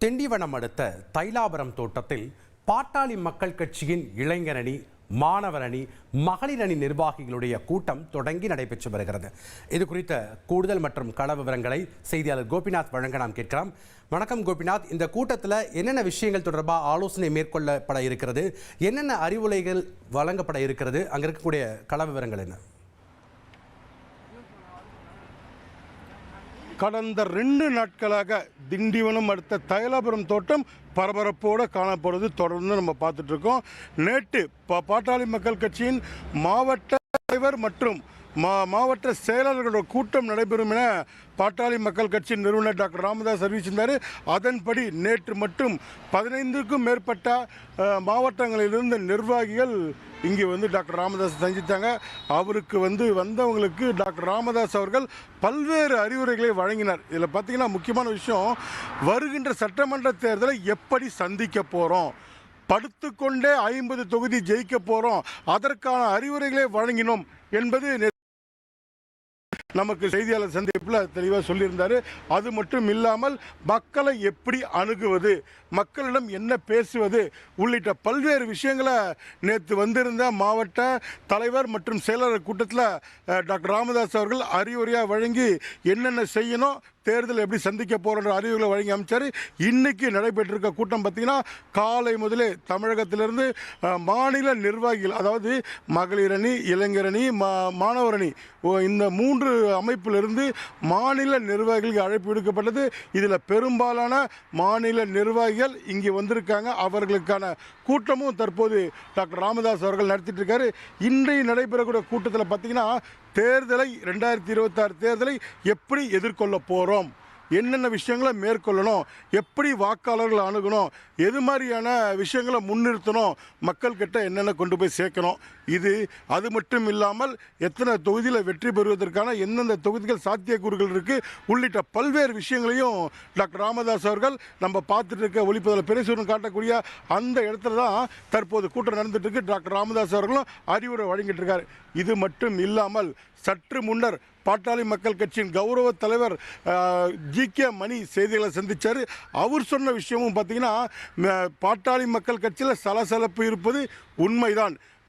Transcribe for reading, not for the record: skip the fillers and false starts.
திண்டிவனம் அடுத்த தைலாபுரம் தோட்டத்தில் பாட்டாளி மக்கள் கட்சியின் இளைஞரணி, மாணவர் அணி, மகளிர் அணி நிர்வாகிகளுடைய கூட்டம் தொடங்கி நடைபெற்று வருகிறது. இது குறித்த கூடுதல் மற்றும் கள விவரங்களை செய்தியாளர் கோபிநாத் வழங்க நாம் கேட்கலாம். வணக்கம் கோபிநாத், இந்த கூட்டத்தில் என்னென்ன விஷயங்கள் தொடர்பாக ஆலோசனை மேற்கொள்ளப்பட இருக்கிறது, என்னென்ன அறிவுரைகள் வழங்கப்பட இருக்கிறது, அங்கே இருக்கக்கூடிய கள விவரங்கள் என்ன? கடந்த 2 நாட்களாக திண்டிவனம் அடுத்த தைலாபுரம் தோட்டம் பரபரப்போடு காணப்படுவது தொடர்ந்து நம்ம பார்த்துட்டு இருக்கோம். நேற்று பாட்டாளி மக்கள் கட்சியின் மாவட்ட தலைவர் மற்றும் மாவட்ட செயலாளர்களோட கூட்டம் நடைபெறும் என பாட்டாளி மக்கள் கட்சியின் நிறுவனர் டாக்டர் ராமதாஸ் அறிவிச்சிருந்தார். அதன்படி நேற்று மட்டும் 15க்கும் மேற்பட்ட மாவட்டங்களிலிருந்து நிர்வாகிகள் இங்கே டாக்டர் ராமதாஸ் சந்தித்தாங்க. அவருக்கு வந்தவங்களுக்கு டாக்டர் ராமதாஸ் அவர்கள் பல்வேறு அறிவுரைகளை வழங்கினார். இதில் பார்த்தீங்கன்னா முக்கியமான விஷயம், வருகின்ற சட்டமன்ற தேர்தலை எப்படி சந்திக்க போகிறோம், படுத்துக்கொண்டே 50 தொகுதி ஜெயிக்க போகிறோம், அதற்கான அறிவுரைகளை வழங்கினோம் என்பது நமக்கு செய்தியாளர் சந்திப்பில் தெளிவாக சொல்லியிருந்தார். அது மட்டும் இல்லாமல் மக்களை எப்படி அணுகுவது, மக்களிடம் என்ன பேசுவது உள்ளிட்ட பல்வேறு விஷயங்களை நேற்று வந்திருந்த மாவட்ட தலைவர் மற்றும் செயலாளர் கூட்டத்தில் டாக்டர் ராமதாஸ் அவர்கள் அறிவுரையாக வழங்கி என்னென்ன செய்யணும், தேர்தல் எப்படி சந்திக்க போகிற அறிவுகளை வழங்கி அமைச்சார். இன்றைக்கி நடைபெற்றிருக்க கூட்டம் பார்த்திங்கன்னா காலை முதலே தமிழகத்திலிருந்து மாநில நிர்வாகிகள், அதாவது மகளிர் அணி, இளைஞர் அணி, மாணவர் அணி, இந்த 3 அமைப்பிலிருந்து மாநில நிர்வாகிகளுக்கு அழைப்பு விடுக்கப்பட்டது. இதில் பெரும்பாலான மாநில நிர்வாகிகள் இங்கே வந்திருக்காங்க. அவர்களுக்கான கூட்டமும் தற்போது டாக்டர் ராமதாஸ் அவர்கள் நடத்திட்டு இருக்காரு. இன்றைய நடைபெறக்கூடிய கூட்டத்தில் பார்த்தீங்கன்னா தேர்தலை 2026 தேர்தலை எப்படி எதிர்கொள்ள போகிறோம், என்னென்ன விஷயங்களை மேற்கொள்ளணும், எப்படி வாக்காளர்களை அணுகணும், எது மாதிரியான விஷயங்களை முன்னிறுத்தணும், மக்கள் கிட்ட என்னென்ன கொண்டு போய் சேர்க்கணும், அது மட்டும் இல்லாமல் எத்தனை தொகுதியில் வெற்றி பெறுவதற்கான எந்தெந்த தொகுதிகள் சாத்தியக்கூறுகள் இருக்குது உள்ளிட்ட பல்வேறு விஷயங்களையும் டாக்டர் ராமதாஸ் அவர்கள் நம்ம பார்த்துட்டு இருக்க ஒளிப்பதில் பிரசுரம் காட்டக்கூடிய அந்த இடத்துல தான் தற்போது கூட்டம் நடந்துட்டு இருக்கு. டாக்டர் ராமதாஸ் அவர்களும் அறிவுரை வழங்கிட்டு இருக்காரு. இது மட்டும் இல்லாமல் சற்று முன்னர் பாட்டாளி மக்கள் கட்சியின் கௌரவ தலைவர் ஜி.கே. மணி செய்திகளை சந்தித்தார். அவர் சொன்ன விஷயமும் பார்த்தீங்கன்னா பாட்டாளி மக்கள் கட்சியில் சலசலப்பு இருப்பது உண்மைதான்.